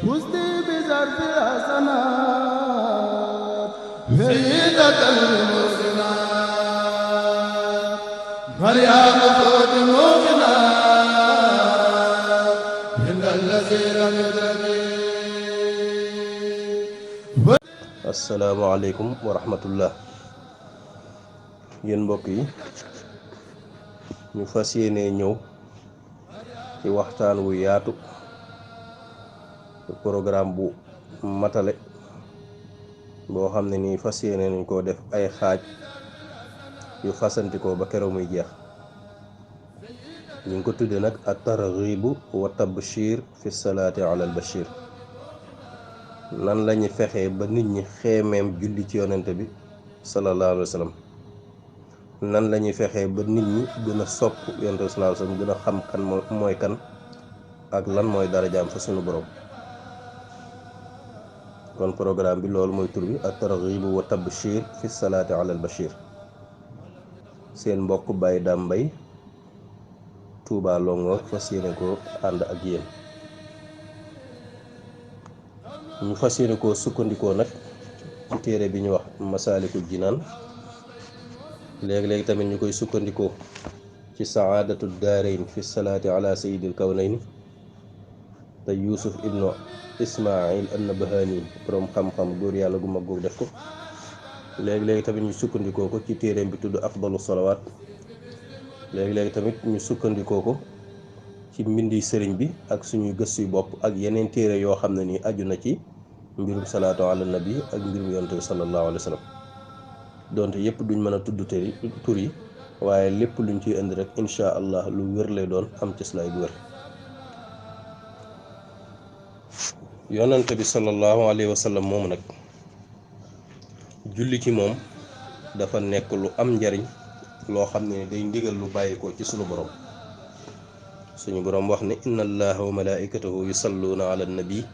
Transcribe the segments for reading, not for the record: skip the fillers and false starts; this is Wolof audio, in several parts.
فزت بزرف الحسنات سيدة المحسنات مريم فوت المؤمنات عند الذي لم يدرك. asalaamaaleykum wa rahmatullah. yéen mbokk yi ñu fas yéene ñëw ci waxtaan wu yaatu programme bu matale boo xam ne nii fas yéene nañ koo def ay xaaj yu fasantikoo ba keroog muy jeex. ñu ngi ko tudde nag at targhibu wa tabshir fi salaati ala al bashir. nan lañu fexee ba nit ñi xeemeem julli ci yonente bi sallallahu alayhi wa sallam. nan lañuy fexee ba nit ñi gën a sopp yonente bi sallallahu alayhi wa sallam, gën a xam kan mooy kan ak lan mooy darajaam fa sunu borom. kon programme bi loolu mooy tur bi at targhibu wa tabshir fi salaati ala al bashir. seen mbokk Baye Dame Mbaye Touba Longhor fas yéene ko ànd ak yéen. ñu fas yéene koo sukkandikoo nag ci téere bi ñu wax Masaalikul Jinaan. léegi-léegi tamit ñu koy sukkandikoo ci saadatu daarayn fi salaati ala sayyidil kawnayni te Yuusuf ibnu Ismail an-Nabahani borom xam-xam góor yàlla gu mag googu def ko. léegi-léegi tamit ñu sukkandikoo ko ci téereem bi tudd afdalu salawaat. léegi-léegi tamit ñu sukkandikoo ko ci mbindi sëriñ bi ak suñuy gëstuy bopp ak yeneen téere yoo xam ne nii aju na ci mbirum salaatu ala nabi ak mbirum yonent bi sallallahu alayhi wa sallam. donte yëpp duñ mën a tudd tur yi waaye lépp luñ ciy indi rek incha allah lu wér lay doon, am cëslaay bu wér. yonent bi sallallahu alayhi wa sallam moomu nag julli ci moom dafa nekk lu am njariñ loo xam ne day ndigal lu bàyyikoo ci sunu borom. suñu borom wax ne inna allaha wa malaikatahu yusalluuna ala nabi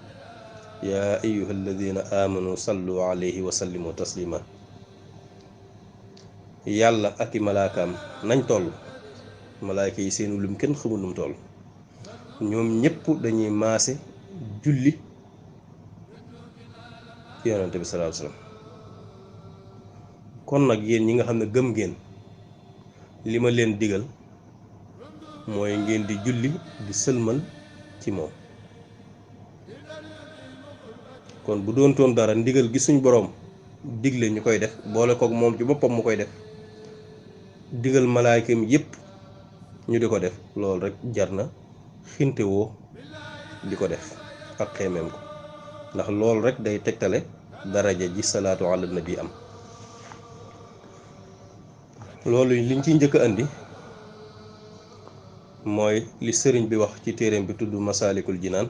yaa ayyuha alladina amanu sallu alayhi wa sallimu taslima. yàlla ak i malaakaam nañ toll, malaaka yi seenu lim kenn xamul lum toll, ñoom ñëpp dañuy maase julli ci yonante bi sallallahu alayhi wasallam. kon nag yéen ñi nga xam ne gëm ngeen li ma leen digal mooy ngeen di julli di sëlmal ci moom. kon bu doon toon dara ndigal gi suñ boroom digle ñu koy def, boole kook moom ci boppam mu koy def, digal malaayikam yépp ñu di ko def, loolu rek jar na xintewoo di ko def ak xeemeem ko, ndax loolu rek day tegtale daraja ji salaatu ala nabi am. loolu liñ ciy njëkk a andi mooy li sëriñ bi wax ci téereem bi tudd Masaalikul Jinaan.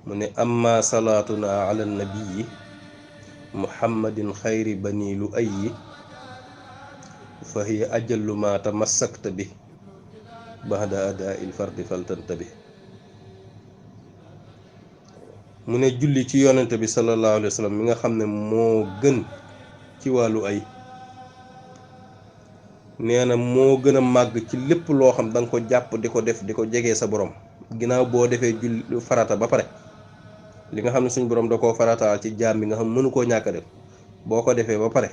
mu ne amma salaatuna ala nabii muhammadin xayri bani lu ayyi fa hiya ajallu ma tamassakta bi ba'da adaa'il fardi faltanta bi. mu ne julli ci yonente bi sallallahu alayhi wa sallam mi nga xam ne moo gën ci wàllu ay, nee na moo gën a màgg ci lépp loo xam da nga ko jàpp di ko def di ko jegee sa borom. ginnaaw boo defee julli farata ba pare, li nga xam ne suñ borom da koo farataal ci jaam bi nga xam mënu koo ñàkk a def, boo ko defee ba pare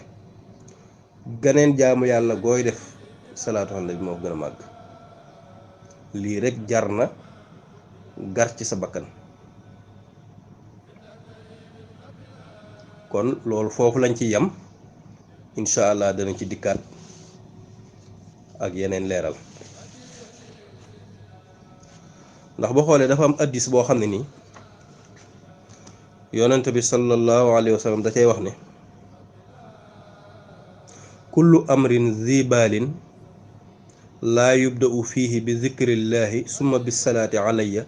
ganeen jaamu yàlla gooy def salaatu ala nabi moo gën a màgg. lii rek jar na gar ci sa bakkan. kon loolu foofu lañ ci yam, incha allah danañ ci dikkaat ak yeneen leeral. ndax boo xoolee dafa am addis boo xam ne nii yonent bi sallallahu alayhi wa sallam da cay wax ne kullu amrin zibaalin laa yubda'u fiihi bi zikrillahi summa bisalaati alayya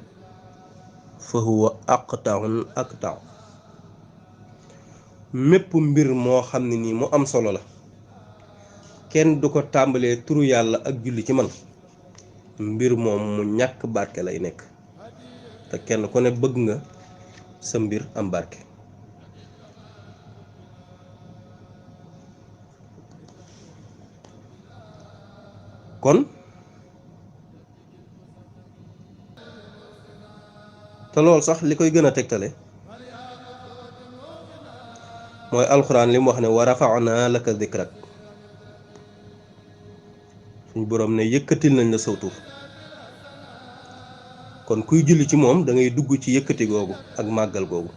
fa huwa aqta'un aqta'. mépp mbir moo xam ne nii mu am solo la, kenn du ko tàmbalee turu yàlla ak julli ci man, mbir moom mu ñàkk barke lay nekk. te kenn ku ne bëgg nga sa mbir am barke. kon te loolu sax li koy gën a tegtale mooy alxuraan li mu wax ne wa rafa'naa laka dikrak suñu boroom ne yëkkatil nañ la sawtu kon kuy julli ci moom da ngay dugg ci yëkkati googu ak màggal googu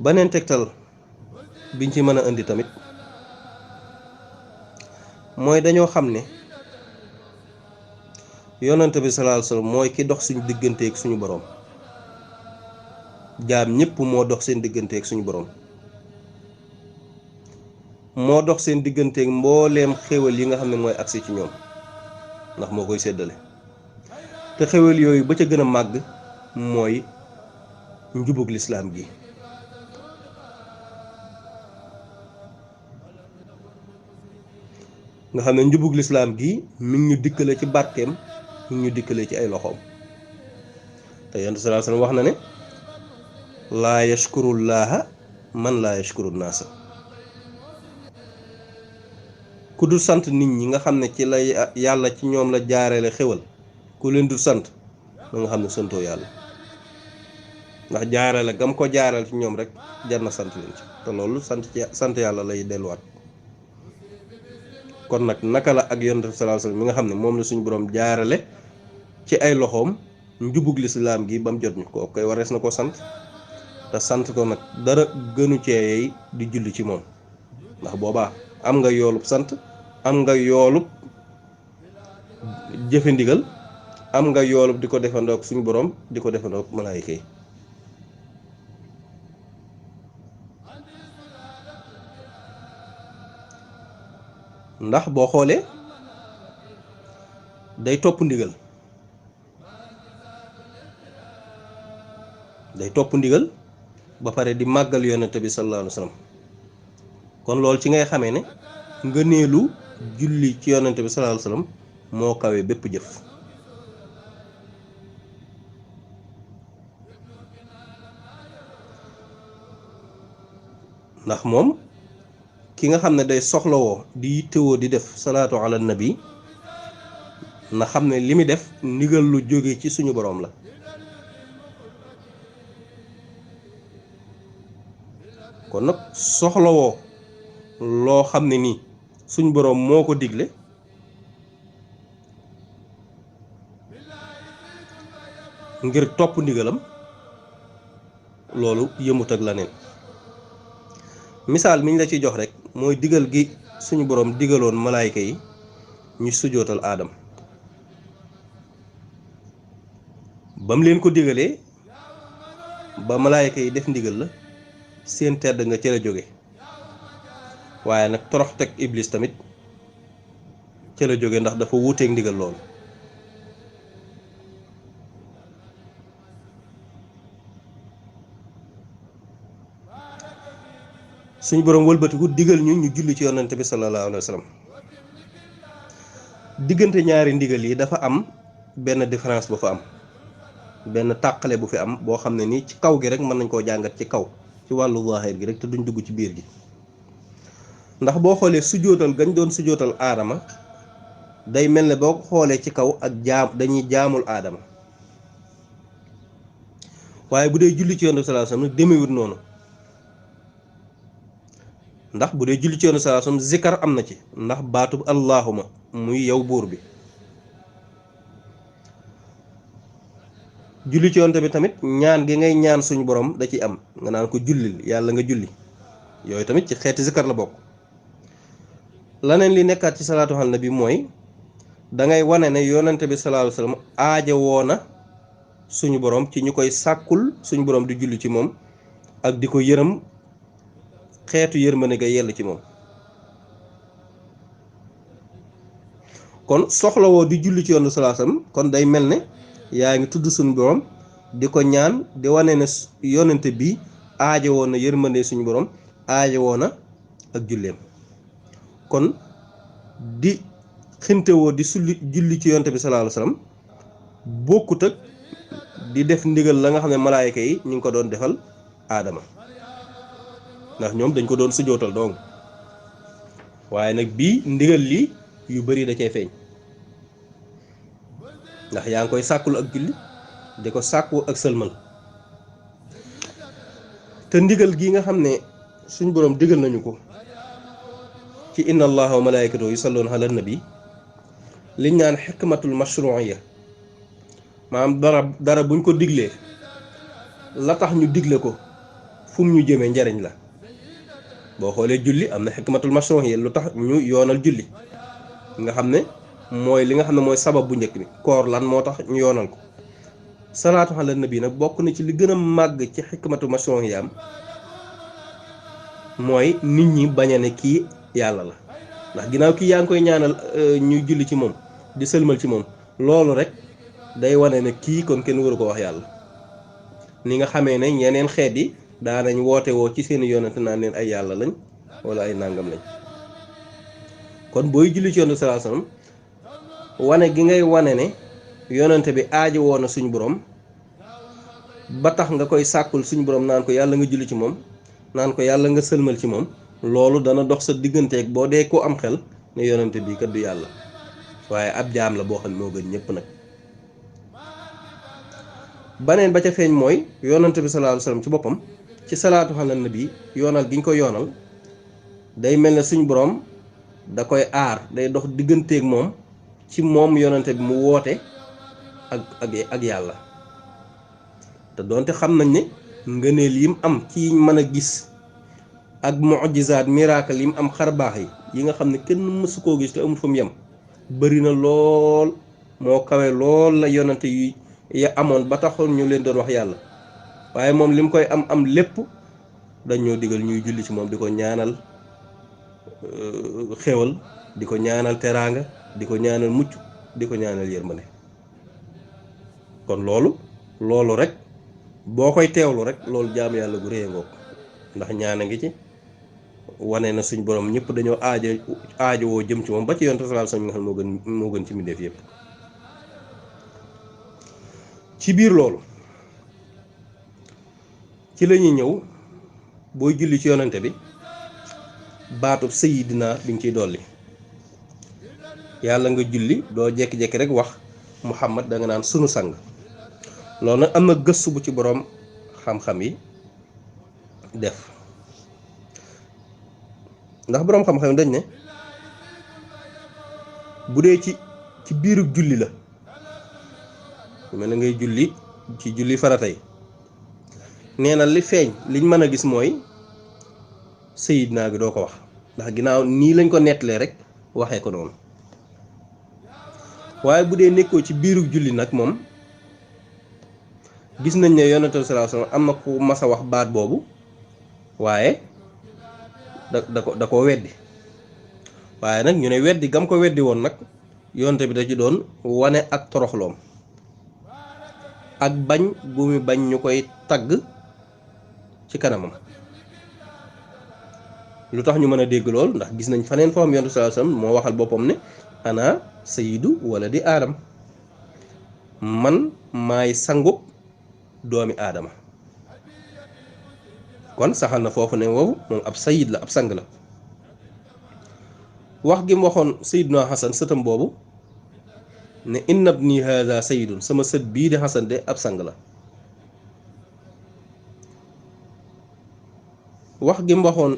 baneen tegtal biñ ci mën a indi tamit mooy dañoo xam ne yonent bi sallallahu alayhi wasallam mooy ki dox suñu digganteeg suñu boroom jaam ñépp moo dox seen digganteeg suñu boroom moo dox seen digganteeg mbooleem xéwal yi nga xam ne mooy agsi ci ñoom ndax moo koy séddale te xéwal yooyu ba ca gën a màgg mooy njubug lislaam gi nga xam ne njubug lislaam gi mi ngi ñu dikkale ci barkeem mi ngi ñu dikkale ci ay loxoom te yonent sallallahu alayhi wasallam wax na ne laa yashkurullaaha man laa yashkuru naasa ku dul sant nit ñi nga xam ne ci la yàlla ci ñoom la jaareele xéwal ku leen dul sant da nga xam ne santoo yàlla ndax jaarale gam ko jaareel ci ñoom rek jar na sant leen ci te loolu sant yàlla lay delluwaat kon nag naka la ak yonent bi sallallahu alayhi wasallam mi nga xam ne moom la suñu boroom jaarale ci ay loxoom njubug lislaam gi ba mu jot ñu ko koy warees na ko sant te sant ko nag dara gënu ceeyey di julli ci moom ndax boobaa am nga yoolub sant am nga yoolub jëfe ndigal am nga yoolub di ko defandook suñu boroom di ko defandook malaayika yi ndax boo xoolee day topp ndigal ba pare di màggal yonent bi sallallahu alayhi wasallam kon loolu ci ngay xamee ne ngëneelu julli ci yonent bi sallallahu alayhi wasallam moo kawe bépp jëf ndax moom ki nga xam ne day soxlawoo di yittewoo di def salaatu ala nabi na xam ne li muy def ndigal lu jóge ci suñu boroom la kon nag soxlawoo loo xam ne nii suñu boroom moo ko digle ngir topp ndigalam loolu yëmut ak la neen misaal mi ñu la ci jox rek mooy digal gi suñu boroom digaloon malaayka yi ñu sujootal aadam ba mu leen ko digalee ba malaayka yi def ndigal la seen tedd nga ca la jóge waaye nag torox teg iblis tamit ca la jóge ndax dafa wuuteeg ndigal loolu suñu boroom wëlbatiku digal ñu julli ci yonent bi sallallahu alayhi wa sallam diggante ñaari ndigal yi dafa am benn différence bu fa am benn tàqale bu fi am boo xam ne nii ci kaw gi rek mën nañ koo jàngat ci kaw ci wàllu zaahir gi rek te duñ dugg ci biir gi ndax boo xoolee sujootal gañ doon sujootal aadama day mel ne boo ko xoolee ci kaw ak dañuy jaamul aadama waaye bu dee julli ci yonent bi sallallahu alayhi wa sallam demewut noonu ndax bu dee julli ci yonent sallallahu alayhi wasallam zikar am na ci ndax baatub allahuma muy yow buur bi julli ci yonent bi tamit ñaan gi ngay ñaan suñu borom da ci am nga naan ko jullil yàlla nga julli yooyu tamit ci xeeti zikar la bokk laneen li nekkaat ci salaatu ala nabi mooy dangay wane ne yonent bi sallallahu alayhi wasallam aaja woona suñu borom ci ñu koy sàkkul suñu borom di julli ci moom ak di ko yërëm xeetu yërmande ga yell ci moom kon soxlawoo di julli ci yonent sallallahu alayhi wasallam kon day mel ne yaa ngi tudd suñu borom di ko ñaan di wane ne yonent bi aaja woon na yërmande suñu borom aaja woon na ak julleem kon di xintewoo di julli ci yonent bi sallallahu alayhi wasallam bokkut ak di def ndigal la nga xam ne malaayika yi ñu ngi ko doon defal aadama ndax ñoom dañ ko doon sujootal donc waaye nag bii ndigal lii yu bari da cee feeñ ndax yaa ngi koy sàkkul ak julli di ko sàkku ak sëlmal te ndigal gi nga xam ne suñ boroom digal nañu ko ci inna allaha wa malaikatahu yusalluna ala nabi liñ naan xikmatul mashru'iyya maanaam dara buñ ko diglee la tax ñu digle ko fu mu ñu jëmee njariñ la boo xoolee julli am na xikmatul mashru'iyya lu tax ñu yoonal julli nga xam ne mooy li nga xam ne mooy sabab bu njëkk bi koor lan moo tax ñu yoonal ko salaatu ala nabi nag bokk na ci li gën a màgg ci xikmatu mashru'iyya am mooy nit ñi bañ a ne kii yàlla la ndax ginnaaw kii yaa ngi koy ñaanal ñuy julli ci moom di sëlmal ci moom loolu rek day wane ne kii kon kenn waru ko wax yàlla ni nga xamee ne ñeneen xeet yi daanañ woote woo ci seen yonent naan leen ay yàlla lañ wala ay nàngam lañ kon booy julli ci yonent sallallahu alayhi wasallam wane gi ngay wane ne yonente bi aajo woon na suñu borom ba tax nga koy sàkkul suñu borom naan ko yàlla nga julli ci moom naan ko yàlla nga sëlmal ci moom loolu dana dox sa digganteeg boo dee ko am xel ne yonente bi kat du yàlla waaye ab jaam la boo xam ne moo gën ñëpp nag. baneen ba ca feeñ mooy yonente bi sallallahu alayhi wasallam ci boppam ci salaatu ala nabi yoonal gi ñu ko yoonal day mel ne suñu borom da koy aar day dox digganteeg moom ci moom yonente bi mu woote ak yàlla te doonte xam nañ ne ngëneel yim am ci mën a gis ak mu'jizaat miracle yim am xarbaax yi nga xam ne kenn mësu koo gis te amul fa mu yem bari na lool moo kawe lool la yonente yi ya amoon ba taxoon ñu leen doon wax yàlla waaye moom lim koy am lépp dañoo digal ñuy julli ci moom di ko ñaanal xéwal di ko ñaanal teraanga di ko ñaanal mucc di ko ñaanal yërmande kon loolu rek boo koy teewlu rek loolu jaamu yàlla gu rëy ngoog ndax ñaan a ngi ci wane na suñ borom ñëpp dañoo aajo woo jëm ci moom ba ci yonent sallallahu alayhi wasallam nga xam moo gën ci mbindeef yëpp. ci biir loolu ci la ñuy ñëw booy julli ci yonente bi baatub sayidina bi nga ciy dolli yàlla nga julli doo jekki-jekki rek wax muhammad da nga naan sunu sang loolu nag am na gëstu bu ci boroom xam-xam yi def ndax boroom xam-xam yi dañ ne bu dee ci biiru julli la mel na ngay julli ci julli farata yi nee na li feeñ liñ mën a gis mooy sayidina gi doo ko wax ndax ginnaaw nii lañ ko nettalee rek waxee ko noonu waaye bu dee nekkoo ci biiru julli nag moom gis nañ ne yonent bi sallallahu alayhi wasallam am na ku mas a wax baat boobu waaye da ko weddi waaye nag ñu ne weddi gam ko weddi woon nag yonent bi da ci doon wane ak toroxloom ak bañ gu mu bañ ñu koy tagg ci kanamam lu tax ñu mën a dégg lool ndax gis nañ faneen foo xam yonent sallallahu alayhi wasallam moo waxal boppam ne ana sayyidu wala di aadama man maay sangu doomi aadama kon saxal na foofu ne wow moom ab sayid la ab sang la wax gi mu waxoon sayyiduna Hasan sëtam boobu ne inna ibni hadha sayyidun sama sët bii di Hasan de ab sang la wax gi mu waxoon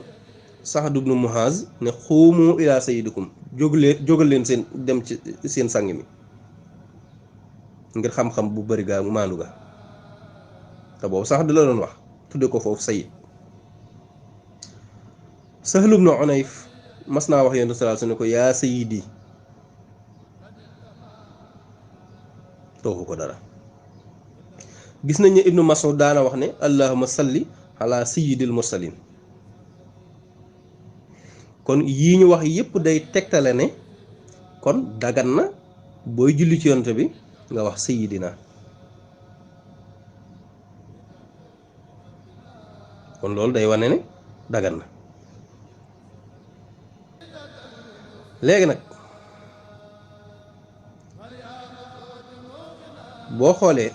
Sa'd ibn Mu'az ne xuumu ila sayyidikum jógal leen seen dem ci seen sang mi ngir xam-xam bu bari gaa maandu ga te boobu Sa'd la doon wax tudde ko foofu sayid Sahl ibn Hunayf mas naa wax Yonent sallallahu alayhi wasallam ne ko yaa sayidi tooxu ko dara gis nañ ne Ibnu Mas'ud daana wax ne allahumma salli ala sayyidil mursalin kon yii ñu wax yépp day tegtale ne kon dagan na booy julli ci yonent bi nga wax sayyidina kon loolu day wane ne dagan na léegi nag boo xoolee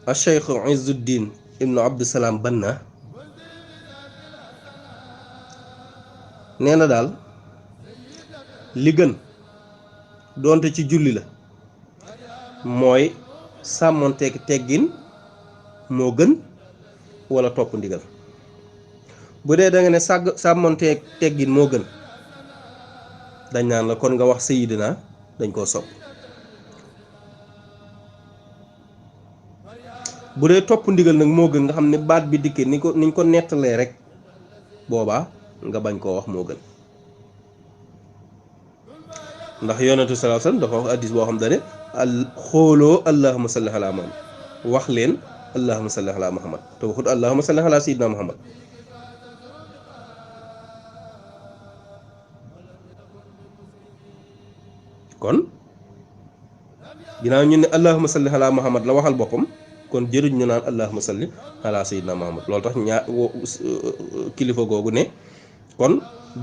al-Cheikh Izzuddin ibnu Abdusalaam Banna nee na daal li gën doonte ci julli la mooy sàmmonteeg teggin moo gën wala topp ndigal bu dee da nga ne sàmmonteeg teggin moo gën dañ naan la kon nga wax sayidina dañ koo sopp bu dee topp ndigal nag moo gën nga xam ne baat bi dikkee niñ ko nettalee rek boobaa nga bañ koo wax moo gën ndax yonentu sallallahu alayhi wasallam dafa wax hadiis boo xam ne xooloo allahumma salli ala muhammad wax leen allahumma salli ala muhammad te waxut allahumma salli ala sayyidina muhammad kon ginnaaw ñu ne allahumma salli ala muhammad la waxal boppam kon jëruñ ñu naan allahumma salli ala sayyidina muhammad loolu tax kilifa googu ne kon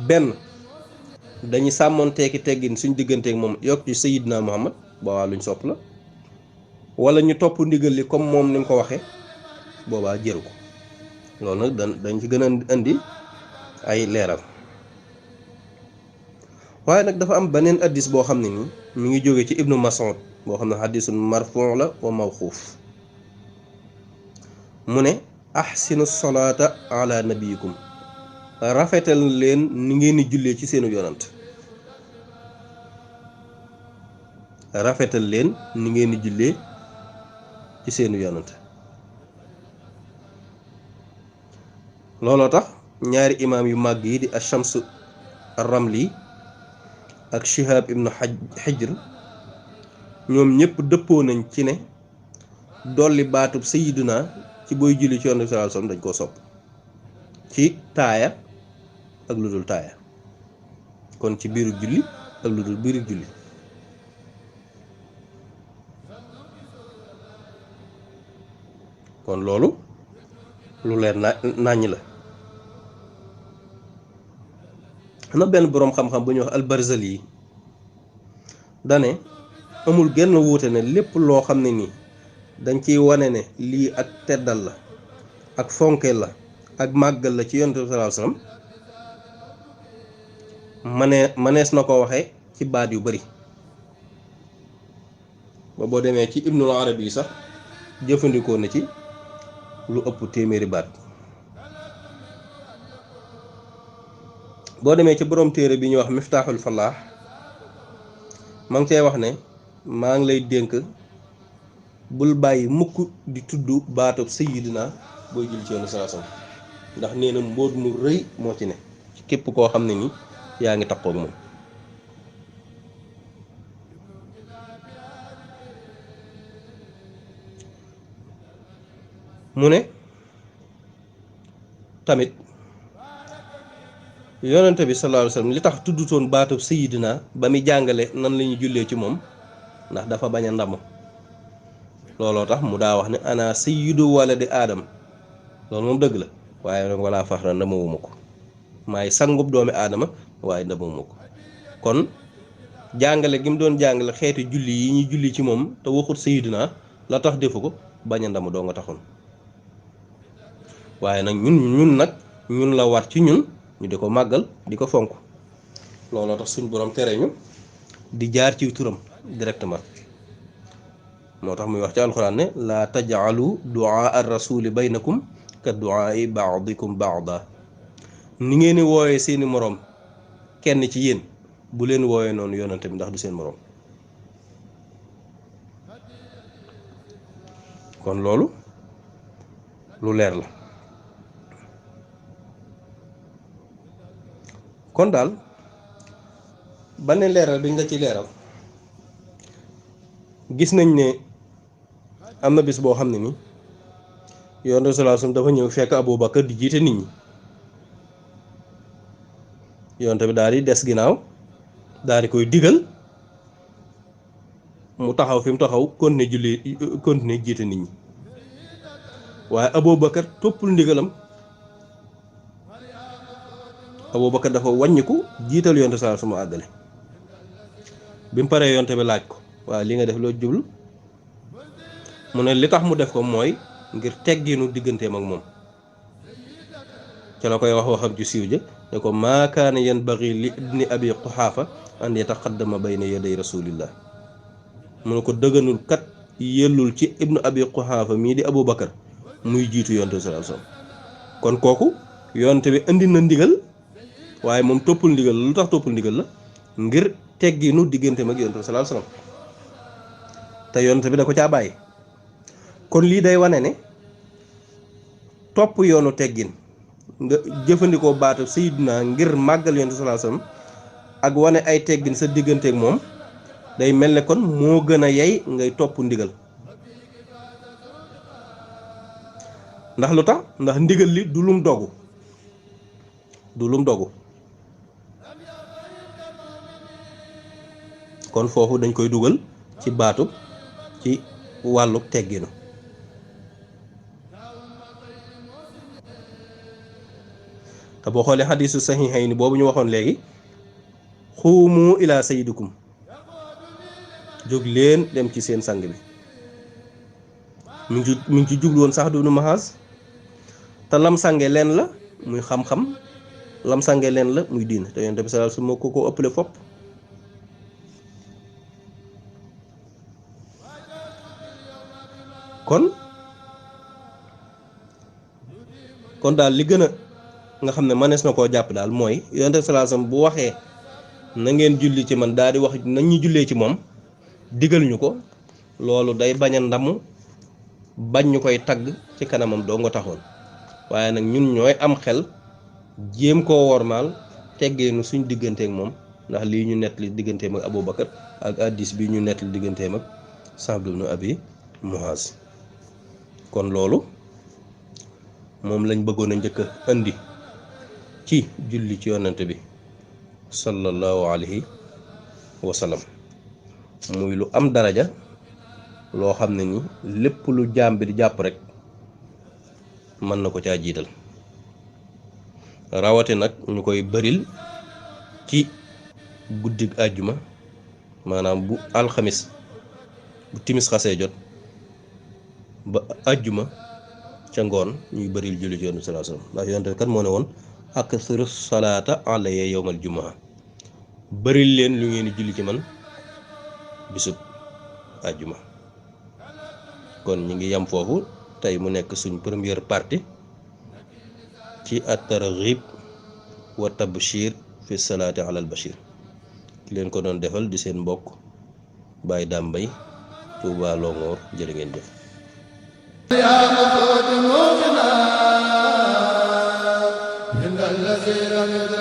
benn dañuy sàmmoon teeki teggin suñ digganteek moom yokk ci sayyidina muhammad boobaa luñ sopp la wala ñu topp ndigal li comme moom ni mu ko waxee boobaa jëru ko loolu nag dañ ci gën a indi ay leeral waaye nag dafa am beneen hadiis boo xam ne ni mi ngi jóge ci ibnu Mas'ud boo xam ne hadiisun marfu' la wa mawquuf mu ne ahsinu salaata ala nabiyikum rafetal leen ni ngeen di jullee ci seenu yonant rafetal leen ni ngeen di jullee ci seenu yonant looloo tax ñaari imaam yu màgg yi di Ash-Shams ar-Ramli ak Shihab ibnu Hijr ñoom ñëpp dëppoo nañ ci ne dolli baatub sayyiduna ci booy julli ci yonent bi sallallahu alayhi wasallam dañ koo sopp ci taaya ak lu dul taaya kon ci biiru julli ak lu dul biiru julli kon loolu lu leer nàññ la am na benn boroom xam-xam bu ñuy wax al-Barzali yi dane amul genn wuute ne lépp loo xam ne nii dañ ciy wane ne lii ak teddal la ak fonke la ak màggal la ci yonent bi sallallahu alayhi wasallam manees na ko waxee ci baat yu bari ba boo demee ci Ibnul Arabi yi sax jëfandikoo na ci lu ëpp téeméeri baat boo demee ci boroom téere bi ñuy wax Miftaaxul Falaax ma ngi cee wax ne maa ngi lay dénk bul bàyyi mukk di tudd baatub sayyidina booy jul ci yoonu sallallahu alayhi wasallam ndax nee na mbóot mu rëy moo ci ne ci képp koo xam ne ni yaa ngi taxaw ak moom mu ne tamit yonente bi sallallahu alayhi wasallam li tax tuddutoon baatub sayyidina ba muy jàngale nan la ñuy jullee ci moom ndax dafa bañ a ndamu looloo tax mu daa wax ne ana sayyidu waladi aadam loolu moom dëgg la waaye nag wala faxra ndamawuma ko maay sangub doomi aadama waaye ndamawuma ko kon jàngale gi mu doon jàngale xeeti julli yi ñuy julli ci moom te waxut sayyidina la tax defu ko bañ a ndamu doo nga taxoon waaye nag ñun la war ci ñun ñu di ko màggal di ko fonk looloo tax suñ borom tere ñu di jaar ci turam directement moo tax muy wax ci alxuraan ne laa taj'alu du'aa ar-rasuli baynakum ka du'aa'i ba'dikum ba'da ni ngeen di wooyee seeni moroom kenn ci yéen bu leen wooyee noonu yonante bi ndax du seen moroom kon loolu lu leer la kon daal benn leeral bi nga ci leeral gis nañ ne am na bis boo xam ne ni yonent bi sallallahu alayhi wasallam dafa ñëw fekk Abu Bakar di jiite nit ñi yonent bi daal di des ginnaaw daal di koy digal mu taxaw fi mu taxaw continuer jiite nit ñi waaye Abu Bakar toppul ndigalam Abu Bakar dafa wàññiku jiital yonent bi sallallahu alayhi wasallam àggale bi mu paree yonent bi laaj ko waaw li nga def loo jublu mu ne li tax mu def ko mooy ngir tegginu digganteem ak moom ca la koy wax waxam ju siiw ja ne ko maa kaana yanbaghi li ibni abi quxaafa an yataqaddama bayna yaday rasulillah mu ne ko dëgganul kat yellul ci ibnu abi quxaafa mii di Abu Bakar muy jiitu yonte bi sallallahu alayhi wasallam kon kooku yonte bi indi na ndigal waaye moom toppul ndigal la lu tax toppul ndigal la ngir tegginu diggante mag yonte bi sallallahu alayhi wasallam te yonte bi da ko caa bàyyi kon lii day wane ne topp yoonu teggin nga jëfandikoo baatu sayyidina ngir màggal yonte bi sallallahu alayhi wasallam ak wane ay teggin sa digganteeg moom day mel ne kon moo gën a yey ngay topp ndigal ndax lu tax ndax ndigal li du lum dogu kon foofu dañ koy dugal ci baatu ci wàllu tegginu te boo xoolee xadiisu saxiixayni boobu ñu waxoon léegi xuumu ila sayyidikum jóg leen dem ci seen sang bi mi ngi ci jublu woon sax du nu maxaas te lam sange leen la muy xam-xam lam sange leen la muy diin te yonent bi sallallahu alayhi wasallam moo ko ëppale fopp kon daal li gën a nga xam ne manees na koo jàpp daal mooy yonent bi sallallahu alayhi wasallam bu waxee na ngeen julli ci man daal di wax nañ ñu jullee ci moom digal ñu ko loolu day bañ a ndamu bañ ñu koy tagg ci kanamam doo nga taxoon waaye nag ñun ñooy am xel jéem koo wormaal teggeenu suñ digganteek moom ndax lii ñu nettali digganteem ak Abu Bakar ak hadiis bi ñu nettali digganteem ak Sa'd ibn Abi Muaz kon loolu moom lañ bëggoon a njëkk a indi ci julli ci yonent bi sallallahu alayhi wa sallam muy lu am daraja loo xam ne ni lépp lu jaam bi di jàpp rek mën na ko caa jiital rawate nag ñu koy bëril ci guddig àjjuma maanaam bu alxamis bu timis xasee jot ba àjjuma ca ngoon ñuy bëril julli ci yonent bi sallallahu alayhi wasallam ndax yonent kat moo ne woon aksiru salaata alayya yawmal jumaa bëril leen lu ngeen di julli ci man bisub àjjuma kon ñi ngi yam foofu tey mu nekk suñ première partie ci at-targhib wa tabshir fi salaati ala al-bashir ki leen ko doon defal di seen mbokk Baye Dame Mbaye Touba Longhor jërë ngeen jëf الذي لم